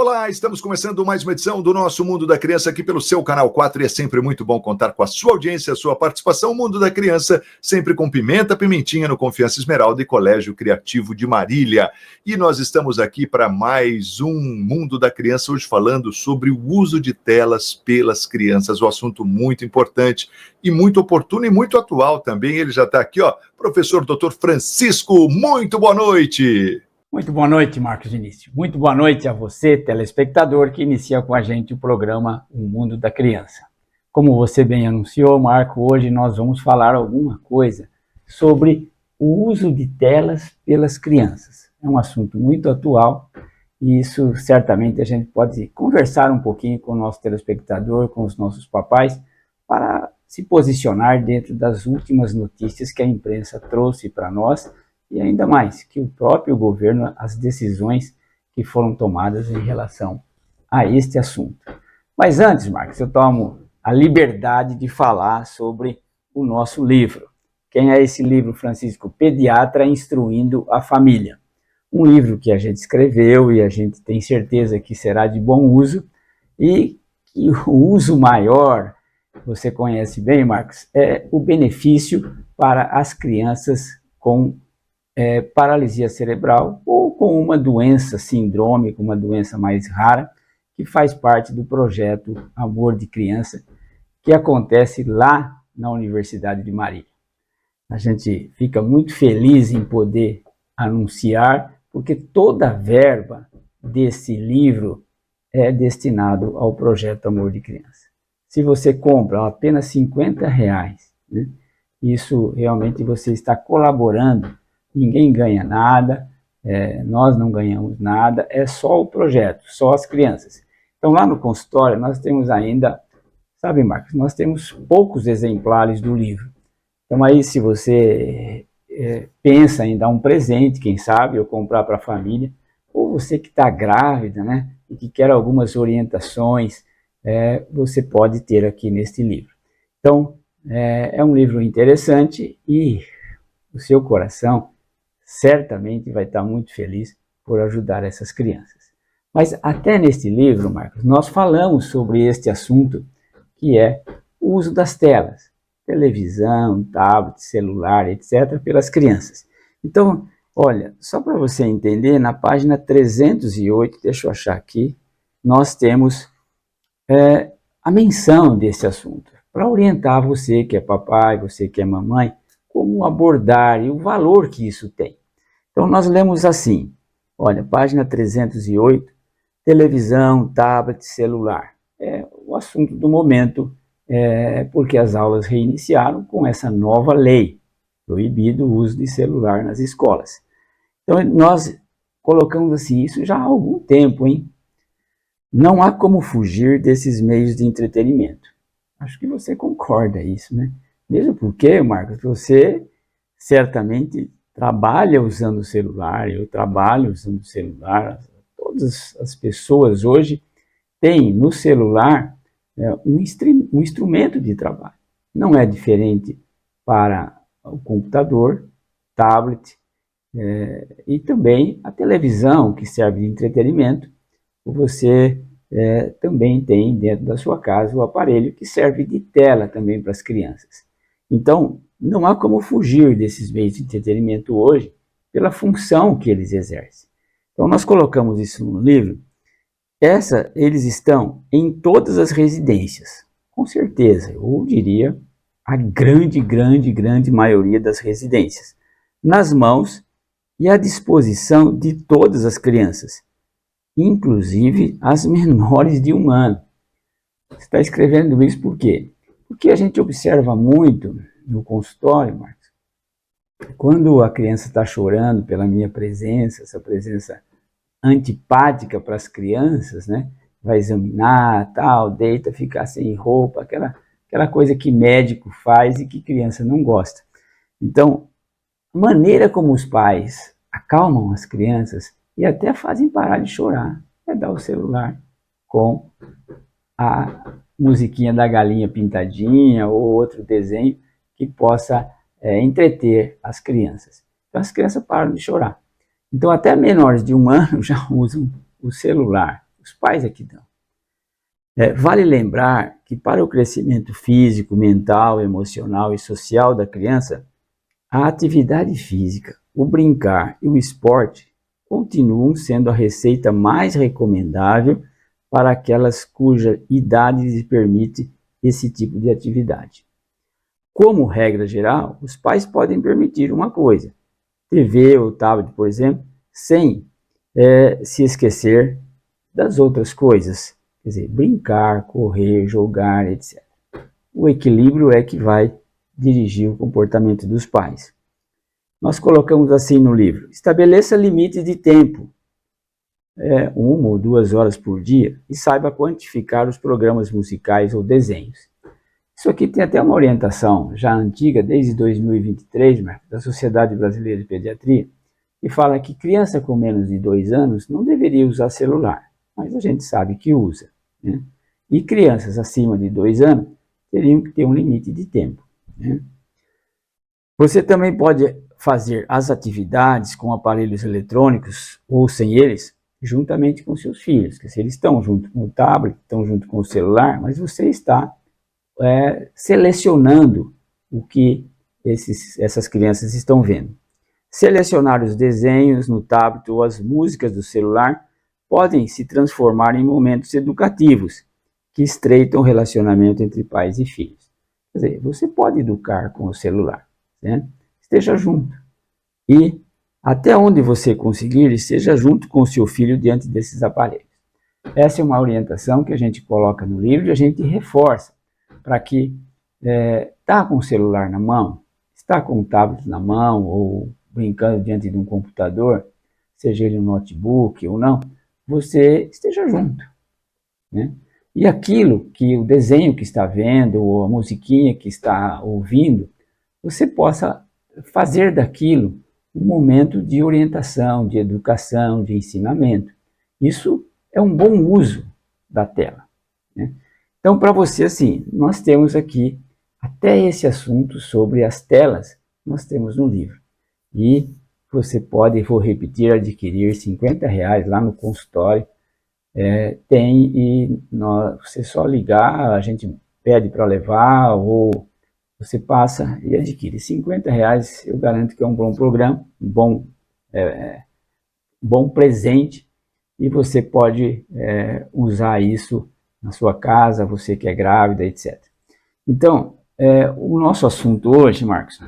Olá, estamos começando mais uma edição do nosso Mundo da Criança aqui pelo seu Canal 4 e é sempre muito bom contar com a sua audiência, a sua participação. O Mundo da Criança sempre com pimenta, pimentinha no Confiança Esmeralda e Colégio Criativo de Marília. E nós estamos aqui para mais um Mundo da Criança, hoje falando sobre o uso de telas pelas crianças, um assunto muito importante e muito oportuno e muito atual também. Ele já está aqui, professor Dr. Francisco, muito boa noite! Muito boa noite, Marcos Vinícius. Muito boa noite a você, telespectador, que inicia com a gente o programa O Mundo da Criança. Como você bem anunciou, Marco, hoje nós vamos falar alguma coisa sobre o uso de telas pelas crianças. É um assunto muito atual e isso certamente a gente pode conversar um pouquinho com o nosso telespectador, com os nossos papais, para se posicionar dentro das últimas notícias que a imprensa trouxe para nós e ainda mais, que o próprio governo, as decisões que foram tomadas em relação a este assunto. Mas antes, Marcos, eu tomo a liberdade de falar sobre o nosso livro. Quem é esse livro, Francisco? Pediatra Instruindo a Família. Um livro que a gente escreveu e a gente tem certeza que será de bom uso e que o uso maior, você conhece bem, Marcos, é o benefício para as crianças com paralisia cerebral ou com uma doença sindrômica, uma doença mais rara, que faz parte do projeto Amor de Criança, que acontece lá na Universidade de Marília. A gente fica muito feliz em poder anunciar, porque toda a verba desse livro é destinado ao projeto Amor de Criança. Se você compra apenas R$50, né, isso realmente você está colaborando. Ninguém ganha nada, nós não ganhamos nada, é só o projeto, só as crianças. Então lá no consultório nós temos ainda, sabe, Marcos, nós temos poucos exemplares do livro. Então aí se você pensa em dar um presente, quem sabe, ou comprar para a família, ou você que está grávida, né, e que quer algumas orientações, você pode ter aqui neste livro. Então é um livro interessante e o seu coração certamente vai estar muito feliz por ajudar essas crianças. Mas até neste livro, Marcos, nós falamos sobre este assunto, que é o uso das telas, televisão, tablet, celular, etc., pelas crianças. Então, olha, só para você entender, na página 308, deixa eu achar aqui, nós temos a menção desse assunto, para orientar você que é papai, você que é mamãe, como abordar e o valor que isso tem. Então nós lemos assim, olha, página 308, televisão, tablet, celular. É o assunto do momento, porque as aulas reiniciaram com essa nova lei, proibido o uso de celular nas escolas. Então nós colocamos assim, isso já há algum tempo, hein? Não há como fugir desses meios de entretenimento. Acho que você concorda isso, né? Mesmo porque, Marcos, você certamente trabalha usando o celular, eu trabalho usando o celular, todas as pessoas hoje têm no celular um instrumento de trabalho. Não é diferente para o computador, tablet e também a televisão, que serve de entretenimento. Você também tem dentro da sua casa o aparelho que serve de tela também para as crianças. Então, não há como fugir desses meios de entretenimento hoje pela função que eles exercem. Então, nós colocamos isso no livro. Eles estão em todas as residências, com certeza, eu diria a grande maioria das residências, nas mãos e à disposição de todas as crianças, inclusive as menores de 1 ano. Você está escrevendo isso por quê? Porque a gente observa muito no consultório, Marcos, quando a criança está chorando pela minha presença, essa presença antipática para as crianças, né? Vai examinar, tal, deita, ficar sem roupa, aquela coisa que médico faz e que criança não gosta. Então, a maneira como os pais acalmam as crianças e até fazem parar de chorar é dar o celular com a musiquinha da galinha pintadinha ou outro desenho que possa entreter as crianças. Então as crianças param de chorar. Então até menores de 1 ano já usam o celular. Os pais é que dão. Vale lembrar que para o crescimento físico, mental, emocional e social da criança, a atividade física, o brincar e o esporte continuam sendo a receita mais recomendável para aquelas cuja idade lhes permite esse tipo de atividade. Como regra geral, os pais podem permitir uma coisa, TV ou tablet, por exemplo, sem se esquecer das outras coisas. Quer dizer, brincar, correr, jogar, etc. O equilíbrio é que vai dirigir o comportamento dos pais. Nós colocamos assim no livro: estabeleça limites de tempo, 1 ou 2 horas por dia, e saiba quantificar os programas musicais ou desenhos. Isso aqui tem até uma orientação já antiga, desde 2023, da Sociedade Brasileira de Pediatria, que fala que criança com menos de 2 anos não deveria usar celular, mas a gente sabe que usa, né? E crianças acima de 2 anos teriam que ter um limite de tempo, né? Você também pode fazer as atividades com aparelhos eletrônicos ou sem eles, juntamente com seus filhos, que se eles estão junto com o tablet, estão junto com o celular, mas você está selecionando o que essas crianças estão vendo. Selecionar os desenhos no tablet ou as músicas do celular podem se transformar em momentos educativos que estreitam o relacionamento entre pais e filhos. Quer dizer, você pode educar com o celular, né? Esteja junto. E até onde você conseguir, esteja junto com o seu filho diante desses aparelhos. Essa é uma orientação que a gente coloca no livro e a gente reforça para que está com o celular na mão, está com o tablet na mão ou brincando diante de um computador, seja ele um notebook ou não, você esteja junto, né? E aquilo que o desenho que está vendo ou a musiquinha que está ouvindo, você possa fazer daquilo um momento de orientação, de educação, de ensinamento. Isso é um bom uso da tela, né? Então, para você, assim, nós temos aqui até esse assunto sobre as telas, nós temos no livro. E você pode, vou repetir, adquirir R$50 lá no consultório. Você só ligar, a gente pede para levar, ou você passa e adquire. R$50, eu garanto que é um bom programa, um bom presente, e você pode usar isso na sua casa, você que é grávida, etc. Então, o nosso assunto hoje, Marcos,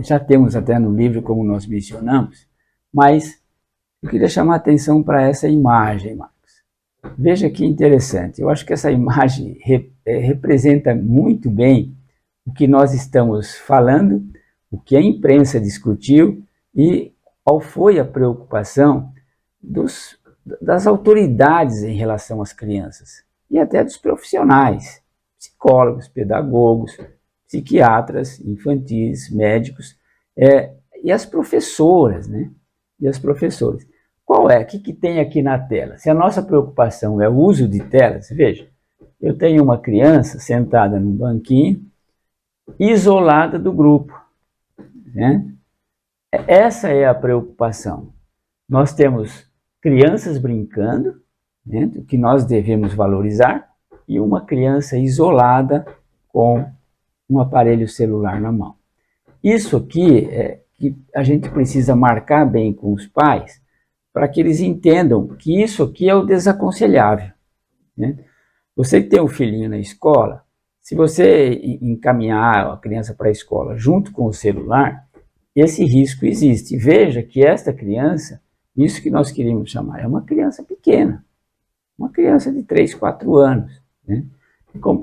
já temos até no livro, como nós mencionamos, mas eu queria chamar a atenção para essa imagem, Marcos. Veja que interessante, eu acho que essa imagem representa muito bem o que nós estamos falando, o que a imprensa discutiu e qual foi a preocupação das autoridades em relação às crianças e até dos profissionais, psicólogos, pedagogos, psiquiatras infantis, médicos, e as professoras, né? E as professoras. Qual é? O que tem aqui na tela? Se a nossa preocupação é o uso de telas, veja, eu tenho uma criança sentada num banquinho, isolada do grupo, né? Essa é a preocupação. Nós temos crianças brincando, né, que nós devemos valorizar, e uma criança isolada com um aparelho celular na mão. Isso aqui é que a gente precisa marcar bem com os pais, para que eles entendam que isso aqui é o desaconselhável, né? Você que tem um filhinho na escola, se você encaminhar a criança para a escola junto com o celular, esse risco existe. Veja que esta criança, isso que nós queríamos chamar, é uma criança pequena, uma criança de 3, 4 anos, né?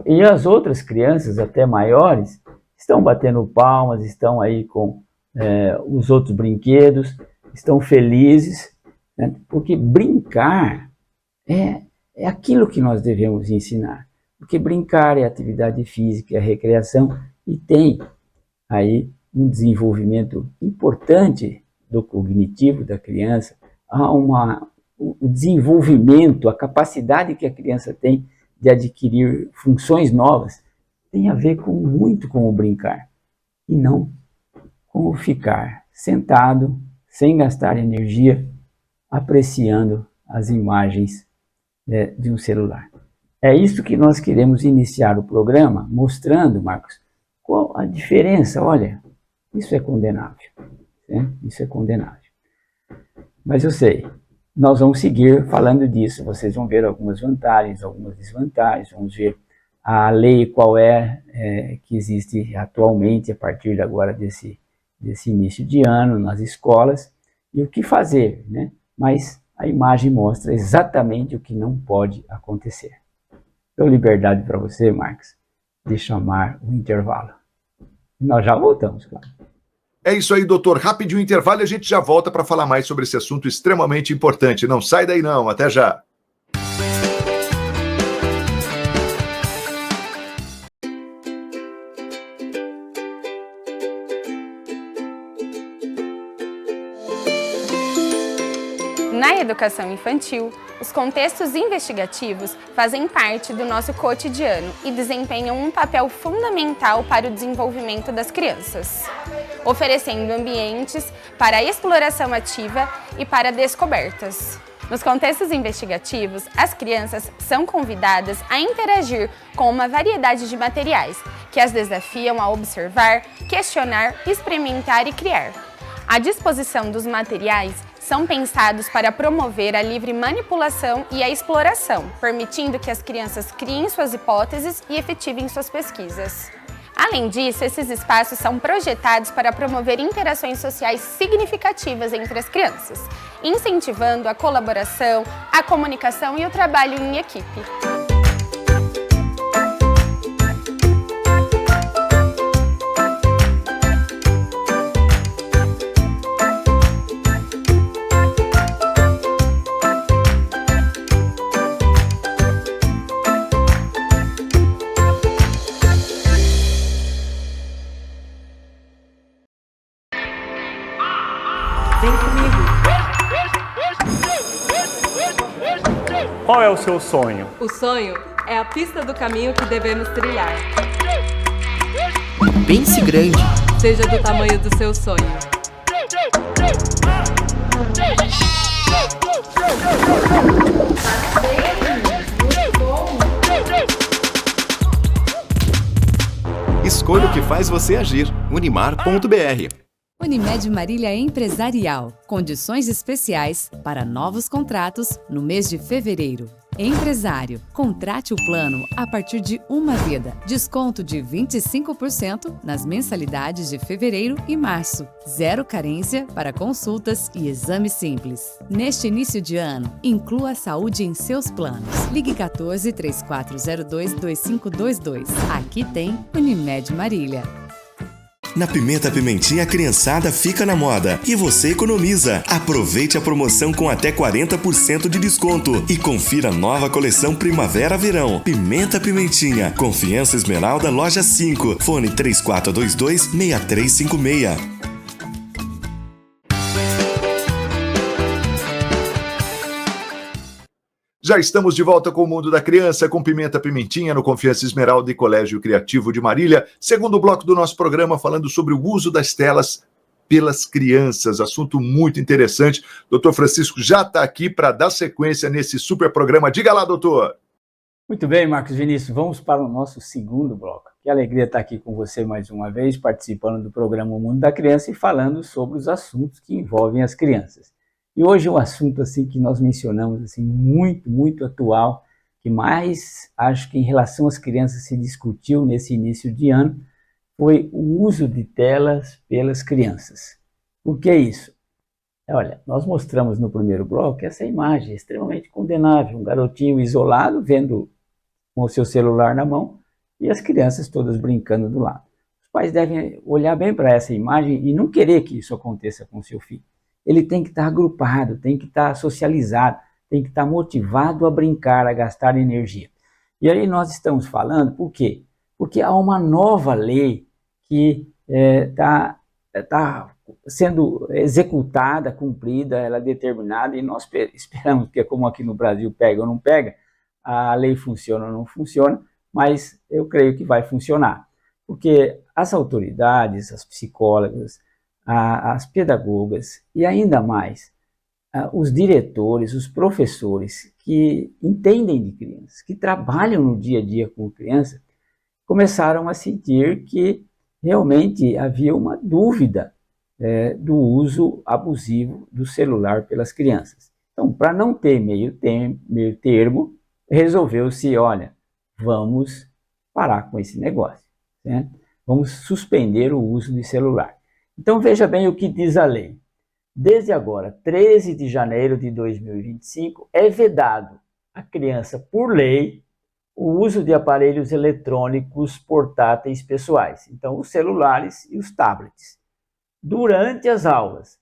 E as outras crianças, até maiores, estão batendo palmas, estão aí com os outros brinquedos, estão felizes, né? Porque brincar é aquilo que nós devemos ensinar. Porque brincar é atividade física, é recreação, e tem aí um desenvolvimento importante do cognitivo da criança, há o desenvolvimento, a capacidade que a criança tem de adquirir funções novas, tem a ver muito com o brincar, e não com o ficar sentado, sem gastar energia, apreciando as imagens de um celular. É isso que nós queremos iniciar o programa, mostrando, Marcos, qual a diferença. Olha, isso é condenável, né? Isso é condenável. Mas eu sei, nós vamos seguir falando disso, vocês vão ver algumas vantagens, algumas desvantagens, vamos ver a lei qual que existe atualmente a partir de agora desse início de ano nas escolas e o que fazer, né? Mas a imagem mostra exatamente o que não pode acontecer. Dou liberdade para você, Marcos, de chamar o intervalo. Nós já voltamos, claro. É isso aí, doutor. Rapidinho intervalo e a gente já volta para falar mais sobre esse assunto extremamente importante. Não sai daí não, até já. Na educação infantil, os contextos investigativos fazem parte do nosso cotidiano e desempenham um papel fundamental para o desenvolvimento das crianças, oferecendo ambientes para a exploração ativa e para descobertas. Nos contextos investigativos, as crianças são convidadas a interagir com uma variedade de materiais que as desafiam a observar, questionar, experimentar e criar. A disposição dos materiais são pensados para promover a livre manipulação e a exploração, permitindo que as crianças criem suas hipóteses e efetivem suas pesquisas. Além disso, esses espaços são projetados para promover interações sociais significativas entre as crianças, incentivando a colaboração, a comunicação e o trabalho em equipe. Vem comigo. Qual é o seu sonho? O sonho é a pista do caminho que devemos trilhar. Pense grande. Seja do tamanho do seu sonho. Escolha o que faz você agir. Unimar.br. Unimed Marília Empresarial. Condições especiais para novos contratos no mês de fevereiro. Empresário, contrate o plano a partir de uma vida. Desconto de 25% nas mensalidades de fevereiro e março. Zero carência para consultas e exame simples. Neste início de ano, inclua a saúde em seus planos. Ligue 14 3402 2522. Aqui tem Unimed Marília. Na Pimenta Pimentinha, a criançada fica na moda e você economiza. Aproveite a promoção com até 40% de desconto e confira a nova coleção Primavera-Verão. Pimenta Pimentinha, Confiança Esmeralda, Loja 5, fone 3422-6356. Já estamos de volta com o Mundo da Criança, com Pimenta Pimentinha, no Confiança Esmeralda e Colégio Criativo de Marília. Segundo bloco do nosso programa, falando sobre o uso das telas pelas crianças. Assunto muito interessante. Doutor Francisco já está aqui para dar sequência nesse super programa. Diga lá, doutor. Muito bem, Marcos Vinícius. Vamos para o nosso segundo bloco. Que alegria estar aqui com você mais uma vez, participando do programa O Mundo da Criança e falando sobre os assuntos que envolvem as crianças. E hoje um assunto assim que nós mencionamos assim muito, muito atual, que mais acho que em relação às crianças se discutiu nesse início de ano, foi o uso de telas pelas crianças. Por que isso? Olha, nós mostramos no primeiro bloco essa imagem extremamente condenável, um garotinho isolado vendo com o seu celular na mão e as crianças todas brincando do lado. Os pais devem olhar bem para essa imagem e não querer que isso aconteça com o seu filho. Ele tem que estar agrupado, tem que estar socializado, tem que estar motivado a brincar, a gastar energia. E aí nós estamos falando, por quê? Porque há uma nova lei que está sendo executada, cumprida, ela é determinada, e nós esperamos que, como aqui no Brasil pega ou não pega, a lei funciona ou não funciona, mas eu creio que vai funcionar. Porque as autoridades, as psicólogas, as pedagogas e ainda mais os diretores, os professores que entendem de crianças, que trabalham no dia a dia com criança, começaram a sentir que realmente havia uma dúvida do uso abusivo do celular pelas crianças. Então, para não ter meio termo, resolveu-se, olha, vamos parar com esse negócio, né? Vamos suspender o uso de celular. Então, veja bem o que diz a lei. Desde agora, 13 de janeiro de 2025, é vedado à criança, por lei, o uso de aparelhos eletrônicos portáteis pessoais. Então, os celulares e os tablets. Durante as aulas,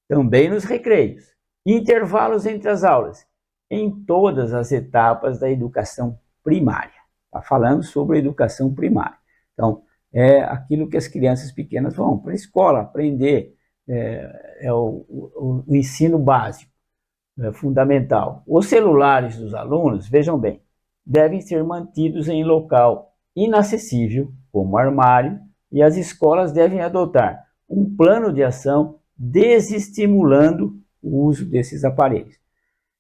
também nos recreios, intervalos entre as aulas, em todas as etapas da educação primária. Está falando sobre a educação primária. Então, é aquilo que as crianças pequenas vão para a escola aprender, o ensino básico, fundamental. Os celulares dos alunos, vejam bem, devem ser mantidos em local inacessível, como armário, e as escolas devem adotar um plano de ação desestimulando o uso desses aparelhos.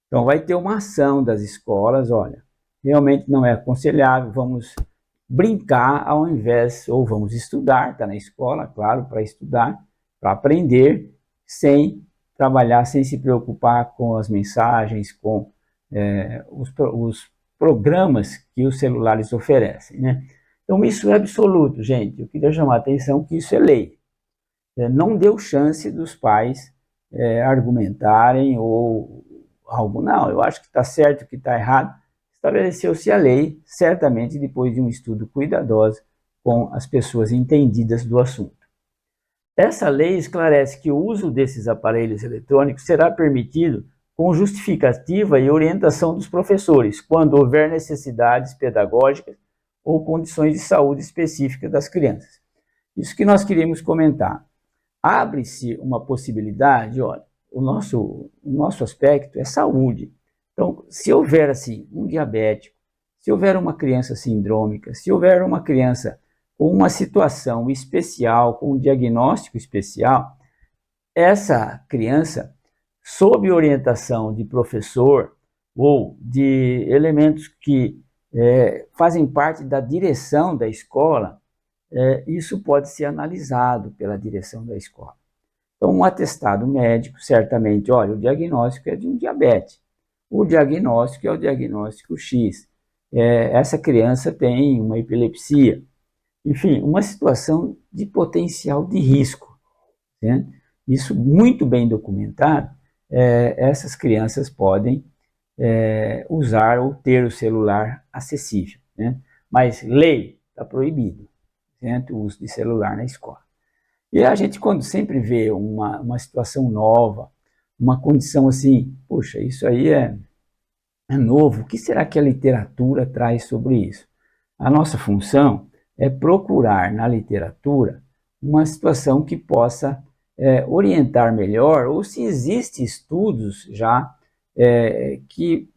Então, vai ter uma ação das escolas, olha, realmente não é aconselhável, vamos brincar ao invés, ou vamos estudar, está na escola, claro, para estudar, para aprender, sem trabalhar, sem se preocupar com as mensagens, com os programas que os celulares oferecem, né? Então, isso é absoluto, gente. Eu queria chamar a atenção que isso é lei. Não deu chance dos pais argumentarem ou algo. Não, eu acho que está certo, que está errado. Estabeleceu-se a lei, certamente depois de um estudo cuidadoso com as pessoas entendidas do assunto. Essa lei esclarece que o uso desses aparelhos eletrônicos será permitido com justificativa e orientação dos professores, quando houver necessidades pedagógicas ou condições de saúde específicas das crianças. Isso que nós queríamos comentar. Abre-se uma possibilidade, olha, o nosso aspecto é saúde. Então, se houver assim um diabético, se houver uma criança sindrômica, se houver uma criança com uma situação especial, com um diagnóstico especial, essa criança, sob orientação de professor ou de elementos que fazem parte da direção da escola, isso pode ser analisado pela direção da escola. Então, um atestado médico, certamente, olha, o diagnóstico é de um diabetes. O diagnóstico é o diagnóstico X. Essa criança tem uma epilepsia. Enfim, uma situação de potencial de risco, né? Isso muito bem documentado, essas crianças podem usar ou ter o celular acessível, né? Mas lei está proibido, certo? O uso de celular na escola. E a gente, quando sempre vê uma situação nova, uma condição assim, poxa, isso aí é novo, o que será que a literatura traz sobre isso? A nossa função é procurar na literatura uma situação que possa orientar melhor, ou se existem estudos já que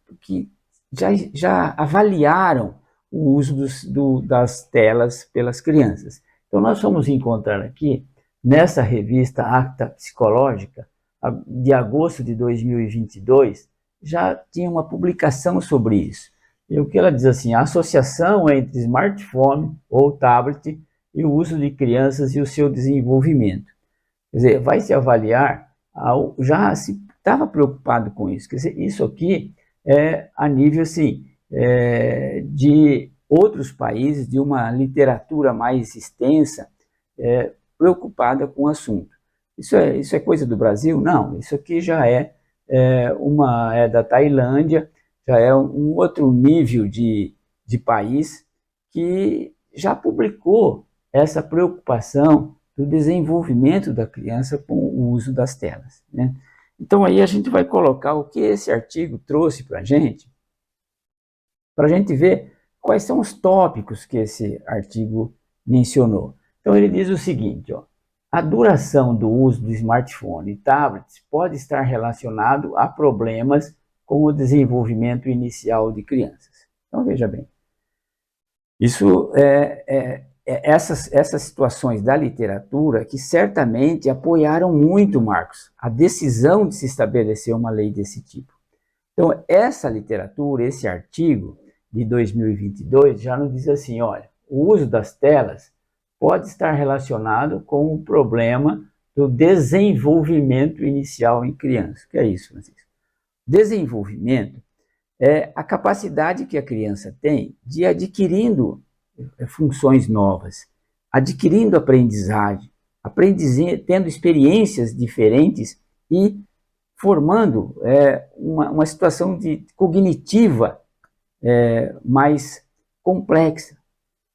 já avaliaram o uso das telas pelas crianças. Então, nós vamos encontrar aqui, nessa revista Acta Psicológica, de agosto de 2022, já tinha uma publicação sobre isso. E o que ela diz assim, a associação entre smartphone ou tablet e o uso de crianças e o seu desenvolvimento. Quer dizer, vai se avaliar, já se estava preocupado com isso. Quer dizer, isso aqui é a nível assim, de outros países, de uma literatura mais extensa, preocupada com o assunto. Isso é coisa do Brasil? Não, isso aqui já é da Tailândia, já é um outro nível de país que já publicou essa preocupação do desenvolvimento da criança com o uso das telas, né? Então aí a gente vai colocar o que esse artigo trouxe para a gente ver quais são os tópicos que esse artigo mencionou. Então ele diz o seguinte, ó, a duração do uso do smartphone e tablets pode estar relacionado a problemas com o desenvolvimento inicial de crianças. Então veja bem, isso essas situações da literatura que certamente apoiaram muito, Marcos, a decisão de se estabelecer uma lei desse tipo. Então, essa literatura, esse artigo de 2022 já nos diz assim, olha, o uso das telas pode estar relacionado com o problema do desenvolvimento inicial em criança. O que é isso, Francisco? Desenvolvimento é a capacidade que a criança tem de ir adquirindo funções novas, adquirindo aprendizagem, tendo experiências diferentes e formando uma situação cognitiva mais complexa.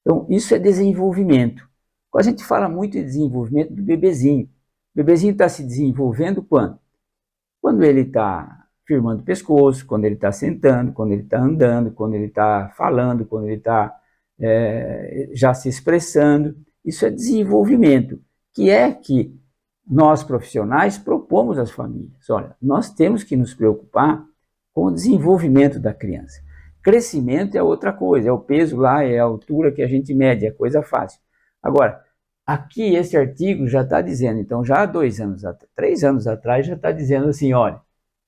Então, isso é desenvolvimento. A gente fala muito de desenvolvimento do bebezinho. O bebezinho está se desenvolvendo quando? Quando ele está firmando o pescoço, quando ele está sentando, quando ele está andando, quando ele está falando, quando ele está já se expressando. Isso é desenvolvimento, que nós profissionais propomos às famílias. Olha, nós temos que nos preocupar com o desenvolvimento da criança. Crescimento é outra coisa, é o peso lá, é a altura que a gente mede, é coisa fácil. Agora, aqui esse artigo já está dizendo, então já há 3 anos atrás já está dizendo assim, olha,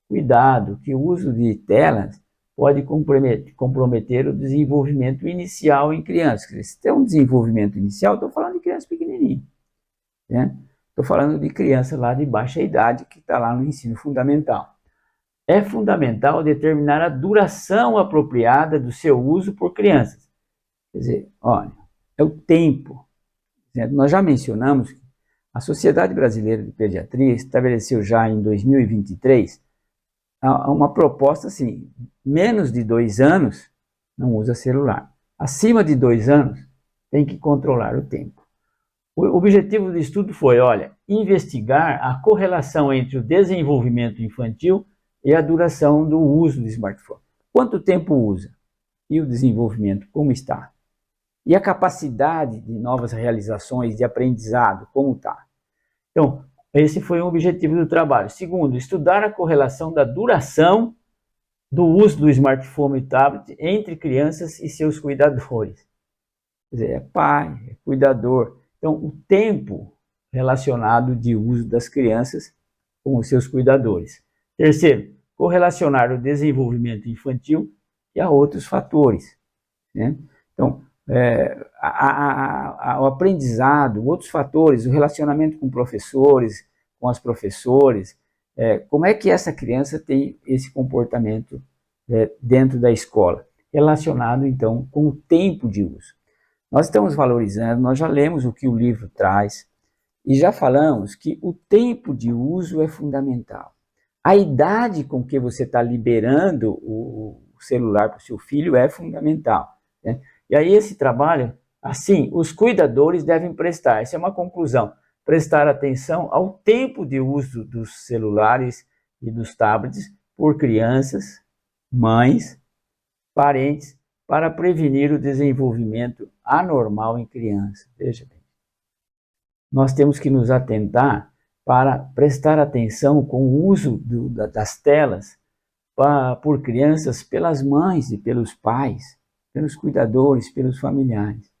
cuidado, que o uso de telas pode comprometer o desenvolvimento inicial em crianças. Se tem um desenvolvimento inicial, estou falando de criança pequenininha, né? Estou falando de criança lá de baixa idade que está lá no ensino fundamental. É fundamental determinar a duração apropriada do seu uso por crianças. Quer dizer, olha, é o tempo. Nós já mencionamos que a Sociedade Brasileira de Pediatria estabeleceu já em 2023 uma proposta assim, menos de 2 anos não usa celular. Acima de 2 anos tem que controlar o tempo. O objetivo do estudo foi, olha, investigar a correlação entre o desenvolvimento infantil e a duração do uso do smartphone. Quanto tempo usa? E o desenvolvimento, como está? E a capacidade de novas realizações, de aprendizado, como está? Então, esse foi o objetivo do trabalho. Segundo, estudar a correlação da duração do uso do smartphone e tablet entre crianças e seus cuidadores. Quer dizer, é pai, é cuidador. Então, o tempo relacionado de uso das crianças com os seus cuidadores. Terceiro, correlacionar o desenvolvimento infantil e a outros fatores, né? Então, o aprendizado, outros fatores, o relacionamento com professores, com as professoras, como é que essa criança tem esse comportamento dentro da escola, relacionado então com o tempo de uso. Nós estamos valorizando, nós já lemos o que o livro traz e já falamos que o tempo de uso é fundamental. A idade com que você está liberando o celular para o seu filho é fundamental, né? E aí esse trabalho, assim, os cuidadores devem prestar, essa é uma conclusão, prestar atenção ao tempo de uso dos celulares e dos tablets por crianças, mães, parentes, para prevenir o desenvolvimento anormal em crianças. Veja bem, nós temos que nos atentar para prestar atenção com o uso das telas por crianças pelas mães e pelos pais, pelos cuidadores, pelos familiares.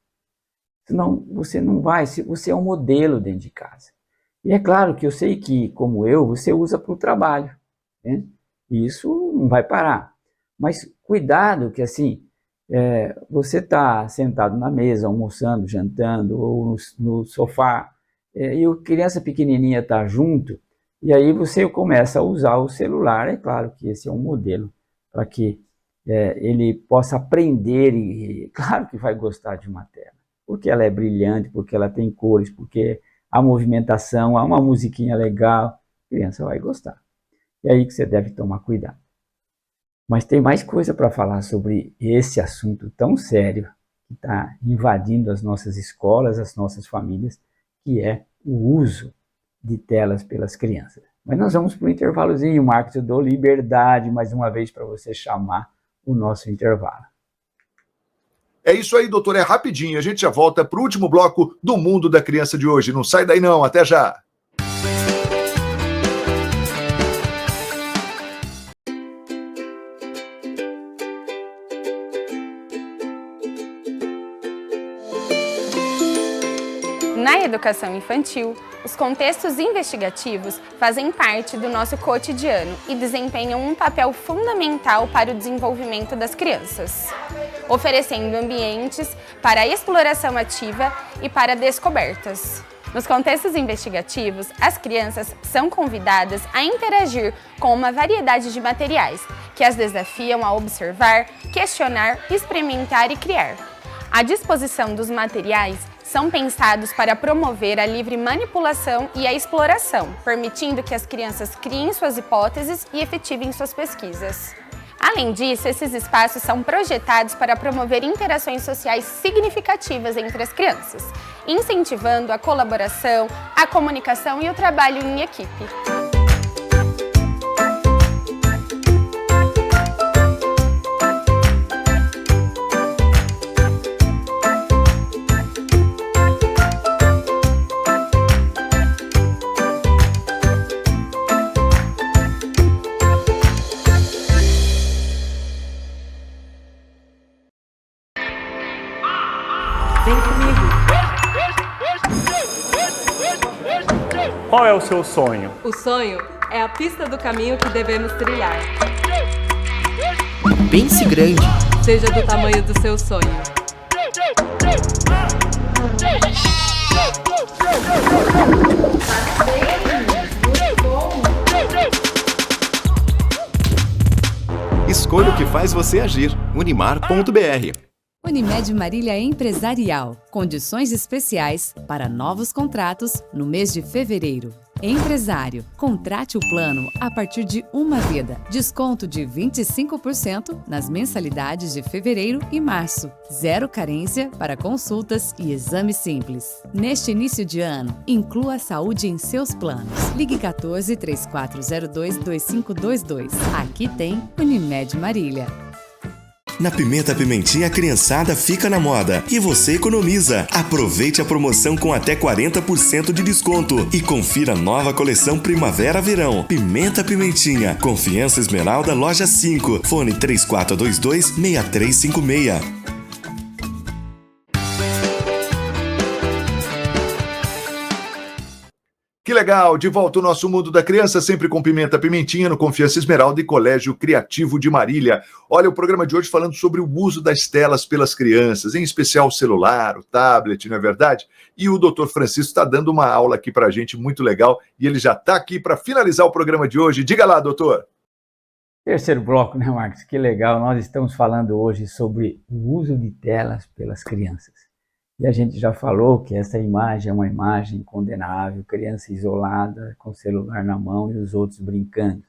Senão você não vai, você é um modelo dentro de casa. E é claro que eu sei que, como eu, você usa para o trabalho, né? E isso não vai parar. Mas cuidado que assim, você está sentado na mesa, almoçando, jantando, ou no sofá, e a criança pequenininha está junto, e aí você começa a usar o celular. É claro que esse é um modelo para que ele possa aprender e claro que vai gostar de uma tela, porque ela é brilhante, porque ela tem cores, porque a movimentação, há uma musiquinha legal, a criança vai gostar. É aí que você deve tomar cuidado. Mas tem mais coisa para falar sobre esse assunto tão sério que está invadindo as nossas escolas, as nossas famílias, que é o uso de telas pelas crianças. Mas nós vamos para o intervalozinho, Marcos, eu dou liberdade mais uma vez para você chamar o nosso intervalo. É isso aí, doutor, é rapidinho, a gente já volta para o último bloco do Mundo da Criança de hoje. Não sai daí não, até já! Na educação infantil, os contextos investigativos fazem parte do nosso cotidiano e desempenham um papel fundamental para o desenvolvimento das crianças, oferecendo ambientes para a exploração ativa e para descobertas. Nos contextos investigativos, as crianças são convidadas a interagir com uma variedade de materiais que as desafiam a observar, questionar, experimentar e criar. A disposição dos materiais são pensados para promover a livre manipulação e a exploração, permitindo que as crianças criem suas hipóteses e efetivem suas pesquisas. Além disso, esses espaços são projetados para promover interações sociais significativas entre as crianças, incentivando a colaboração, a comunicação e o trabalho em equipe. Vem comigo. Qual é o seu sonho? O sonho é a pista do caminho que devemos trilhar. Pense grande. Seja do tamanho do seu sonho. Escolha o que faz você agir. Unimar.br. Unimed Marília Empresarial. Condições especiais para novos contratos no mês de fevereiro. Empresário, contrate o plano a partir de uma vida. Desconto de 25% nas mensalidades de fevereiro e março. Zero carência para consultas e exame simples. Neste início de ano, inclua a saúde em seus planos. Ligue 14 3402 2522. Aqui tem Unimed Marília. Na Pimenta Pimentinha, a criançada fica na moda e você economiza. Aproveite a promoção com até 40% de desconto e confira a nova coleção Primavera-Verão. Pimenta Pimentinha, Confiança Esmeralda, Loja 5, fone 3422-6356. Que legal! De volta ao nosso mundo da criança, sempre com Pimenta Pimentinha, no Confiança Esmeralda e Colégio Criativo de Marília. Olha, o programa de hoje falando sobre o uso das telas pelas crianças, em especial o celular, o tablet, não é verdade? E o doutor Francisco está dando uma aula aqui para a gente muito legal e ele já está aqui para finalizar o programa de hoje. Diga lá, doutor! Terceiro bloco, né, Marcos? Que legal! Nós estamos falando hoje sobre o uso de telas pelas crianças. E a gente já falou que essa imagem é uma imagem condenável, criança isolada, com o celular na mão e os outros brincando.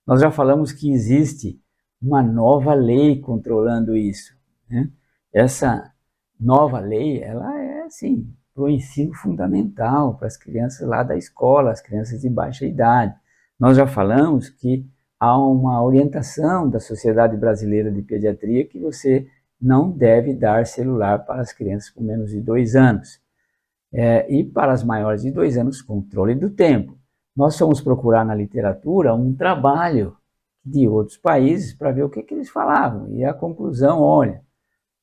Nós já falamos que existe uma nova lei controlando isso, né? Essa nova lei, ela é, assim, para o ensino fundamental, para as crianças lá da escola, as crianças de baixa idade. Nós já falamos que há uma orientação da Sociedade Brasileira de Pediatria que você não deve dar celular para as crianças com menos de 2 anos. E para as maiores de 2 anos, controle do tempo. Nós fomos procurar na literatura um trabalho de outros países para ver o que eles falavam. E a conclusão, olha,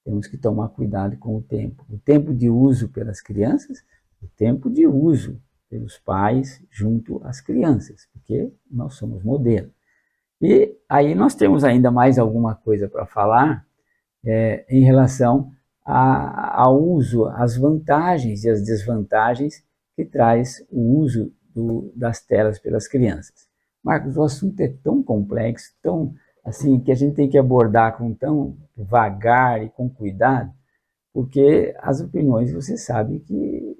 temos que tomar cuidado com o tempo. O tempo de uso pelas crianças, o tempo de uso pelos pais junto às crianças, porque nós somos modelo. E aí nós temos ainda mais alguma coisa para falar, em relação ao uso, as vantagens e as desvantagens que traz o uso das telas pelas crianças. Marcos, o assunto é tão complexo, tão assim, que a gente tem que abordar com tão vagar e com cuidado, porque as opiniões, você sabe que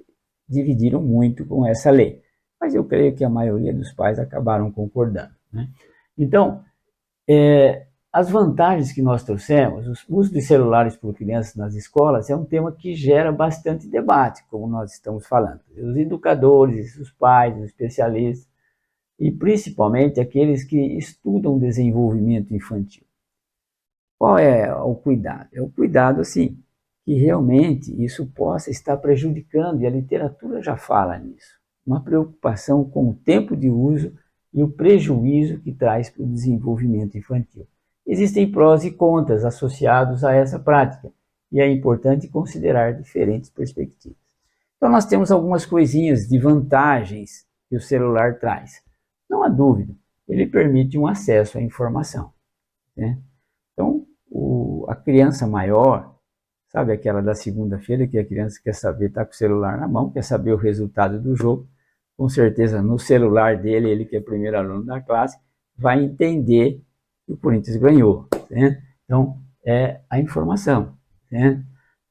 dividiram muito com essa lei. Mas eu creio que a maioria dos pais acabaram concordando, né? Então, as vantagens que nós trouxemos, o uso de celulares por crianças nas escolas é um tema que gera bastante debate, como nós estamos falando. Os educadores, os pais, os especialistas, e principalmente aqueles que estudam desenvolvimento infantil. Qual é o cuidado? É o cuidado, assim, que realmente isso possa estar prejudicando, e a literatura já fala nisso, uma preocupação com o tempo de uso e o prejuízo que traz para o desenvolvimento infantil. Existem prós e contras associados a essa prática, e é importante considerar diferentes perspectivas. Então nós temos algumas coisinhas de vantagens que o celular traz. Não há dúvida, ele permite um acesso à informação, né? Então, a criança maior, sabe aquela da segunda-feira que a criança quer saber, está com o celular na mão, quer saber o resultado do jogo, com certeza no celular dele, ele que é o primeiro aluno da classe, vai entender que o Corinthians ganhou, né? Então, é a informação, né?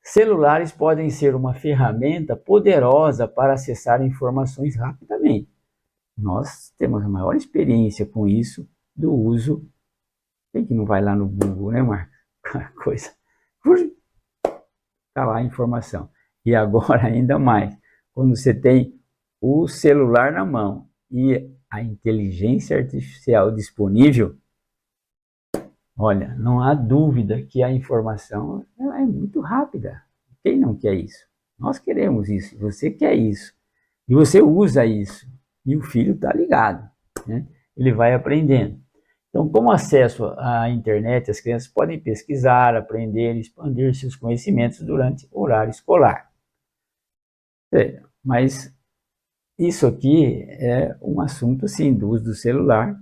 Celulares podem ser uma ferramenta poderosa para acessar informações rapidamente. Nós temos a maior experiência com isso do uso. Quem que não vai lá no Google, né, Marcos? Coisa. Está lá a informação. E agora ainda mais, quando você tem o celular na mão e a inteligência artificial disponível, olha, não há dúvida que a informação ela é muito rápida. Quem não quer isso? Nós queremos isso, você quer isso. E você usa isso. E o filho está ligado, né? Ele vai aprendendo. Então, com acesso à internet, as crianças podem pesquisar, aprender e expandir seus conhecimentos durante o horário escolar. Mas isso aqui é um assunto, assim, do uso do celular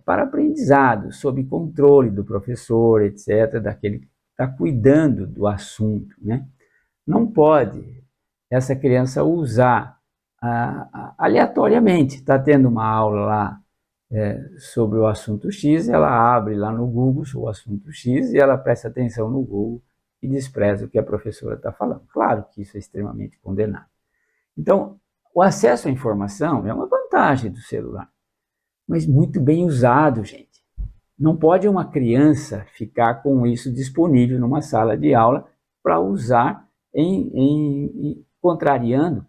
para aprendizado, sob controle do professor, etc., daquele que está cuidando do assunto, né? Não pode essa criança usar aleatoriamente. Está tendo uma aula lá sobre o assunto X, ela abre lá no Google o assunto X e ela presta atenção no Google e despreza o que a professora está falando. Claro que isso é extremamente condenado. Então, o acesso à informação é uma vantagem do celular, mas muito bem usado, gente. Não pode uma criança ficar com isso disponível numa sala de aula para usar contrariando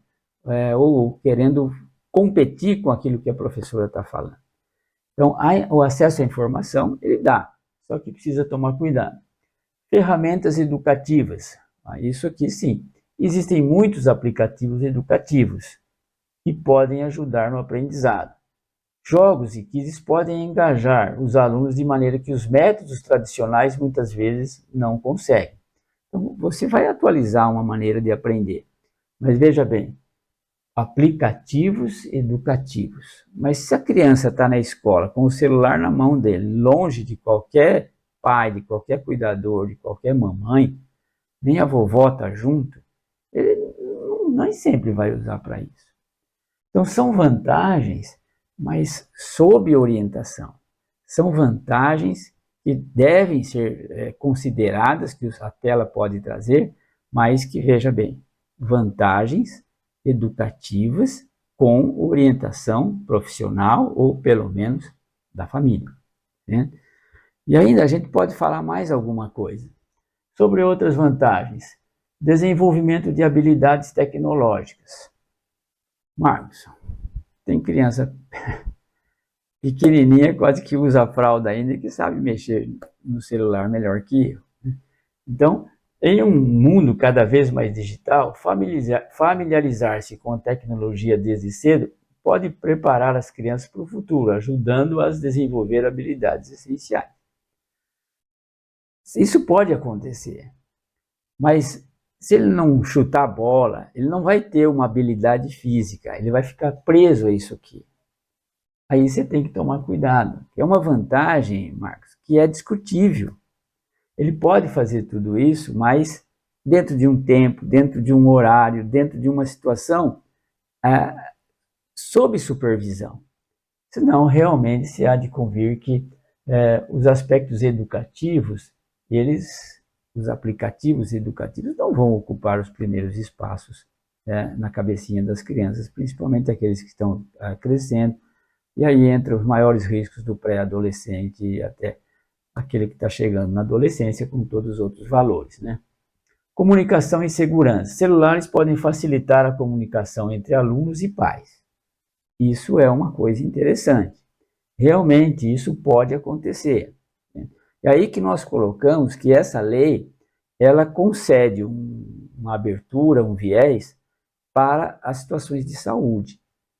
ou querendo competir com aquilo que a professora está falando. Então, o acesso à informação, ele dá, só que precisa tomar cuidado. Ferramentas educativas. Isso aqui, sim. Existem muitos aplicativos educativos que podem ajudar no aprendizado. Jogos e quizzes podem engajar os alunos de maneira que os métodos tradicionais muitas vezes não conseguem. Então, você vai atualizar uma maneira de aprender. Mas veja bem, aplicativos educativos. Mas se a criança está na escola com o celular na mão dele, longe de qualquer pai, de qualquer cuidador, de qualquer mamãe, nem a vovó está junto, ele nem sempre vai usar para isso. Então são vantagens, mas sob orientação. São vantagens que devem ser consideradas, que a tela pode trazer, mas que, veja bem, vantagens educativas com orientação profissional ou pelo menos da família, né? E ainda a gente pode falar mais alguma coisa sobre outras vantagens. Desenvolvimento de habilidades tecnológicas. Marcos, tem criança pequenininha, quase que usa a fralda ainda, que sabe mexer no celular melhor que eu, né? Então, em um mundo cada vez mais digital, familiarizar-se com a tecnologia desde cedo pode preparar as crianças para o futuro, ajudando-as a desenvolver habilidades essenciais. Isso pode acontecer, mas se ele não chutar a bola, ele não vai ter uma habilidade física, ele vai ficar preso a isso aqui. Aí você tem que tomar cuidado. É uma vantagem, Marcos, que é discutível. Ele pode fazer tudo isso, mas dentro de um tempo, dentro de um horário, dentro de uma situação, sob supervisão. Senão, realmente, se há de convir que os aspectos educativos, os aplicativos educativos não vão ocupar os primeiros espaços na cabecinha das crianças, principalmente aqueles que estão crescendo, e aí entra os maiores riscos do pré-adolescente e até aquele que está chegando na adolescência com todos os outros valores, né? Comunicação e segurança. Celulares podem facilitar a comunicação entre alunos e pais. Isso é uma coisa interessante. Realmente isso pode acontecer, né? E aí que nós colocamos que essa lei, ela concede uma abertura, um viés para as situações de saúde,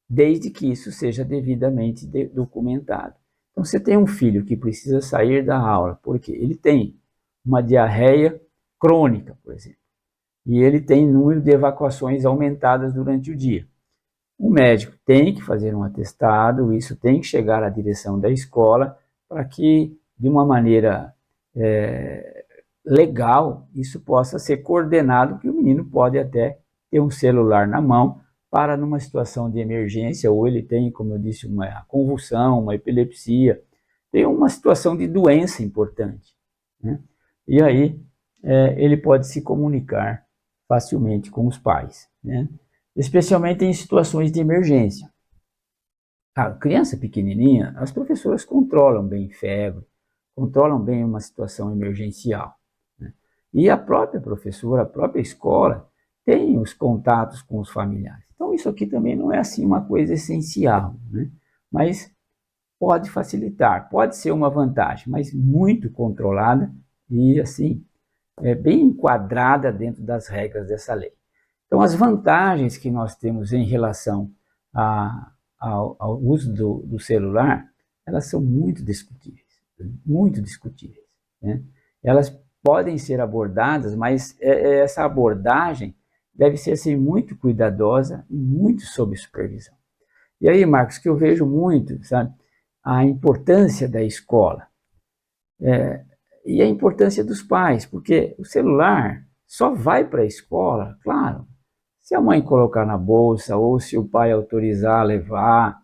desde que isso seja devidamente documentado. Então, você tem um filho que precisa sair da aula, porque ele tem uma diarreia crônica, por exemplo. e ele tem número de evacuações aumentadas durante o dia. O médico tem que fazer um atestado, isso tem que chegar à direção da escola, para que, de uma maneira legal, isso possa ser coordenado, que o menino pode até ter um celular na mão, para numa situação de emergência, ou ele tem, como eu disse, uma convulsão, uma epilepsia, tem uma situação de doença importante, né? E aí ele pode se comunicar facilmente com os pais, né? Especialmente em situações de emergência. A criança pequenininha, as professoras controlam bem febre, controlam bem uma situação emergencial, né? E a própria professora, a própria escola, tem os contatos com os familiares. Então isso aqui também não é assim uma coisa essencial, né? Mas pode facilitar, pode ser uma vantagem, mas muito controlada e assim, bem enquadrada dentro das regras dessa lei. Então as vantagens que nós temos em relação ao uso do celular, elas são muito discutíveis, né? Elas podem ser abordadas, mas essa abordagem deve ser assim, muito cuidadosa e muito sob supervisão. E aí, Marcos, que eu vejo muito, sabe, a importância da escola e a importância dos pais, porque o celular só vai para a escola, claro, se a mãe colocar na bolsa ou se o pai autorizar a levar,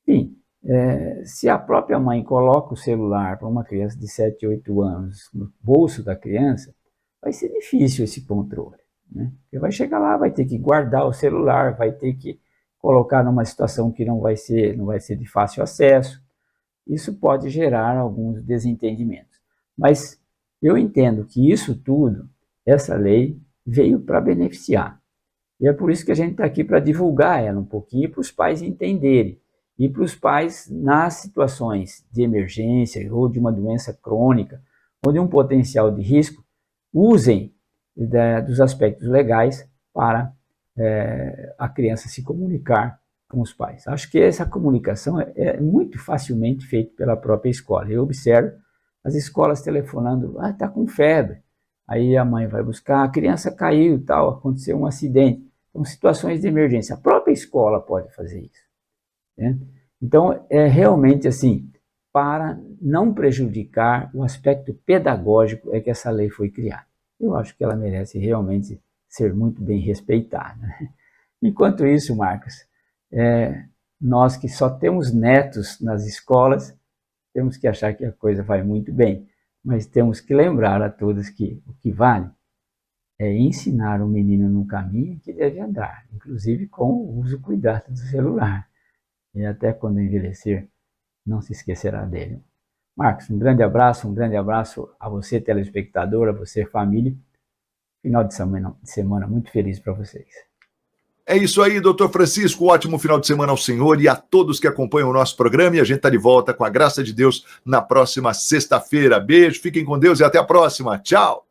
enfim, se a própria mãe coloca o celular para uma criança de 7, 8 anos no bolso da criança, vai ser difícil esse controle, né? Porque vai chegar lá, vai ter que guardar o celular, vai ter que colocar numa situação que não vai ser de fácil acesso. Isso pode gerar alguns desentendimentos. Mas eu entendo que isso tudo, essa lei, veio para beneficiar. E é por isso que a gente está aqui para divulgar ela um pouquinho, para os pais entenderem. E para os pais, nas situações de emergência, ou de uma doença crônica, ou de um potencial de risco, usem dos aspectos legais para a criança se comunicar com os pais. Acho que essa comunicação é muito facilmente feita pela própria escola. Eu observo as escolas telefonando, está com febre. Aí a mãe vai buscar, a criança caiu, tal, aconteceu um acidente. Então, situações de emergência. A própria escola pode fazer isso, né? Então, é realmente assim, para não prejudicar o aspecto pedagógico é que essa lei foi criada. Eu acho que ela merece realmente ser muito bem respeitada, né? Enquanto isso, Marcos, nós que só temos netos nas escolas, temos que achar que a coisa vai muito bem, mas temos que lembrar a todos que o que vale é ensinar o menino no caminho que deve andar, inclusive com o uso cuidado do celular. E até quando envelhecer, não se esquecerá dele. Marcos, um grande abraço a você, telespectador, a você, família. Final de semana muito feliz para vocês. É isso aí, doutor Francisco, ótimo final de semana ao senhor e a todos que acompanham o nosso programa, e a gente está de volta com a graça de Deus na próxima sexta-feira. Beijo, fiquem com Deus e até a próxima. Tchau!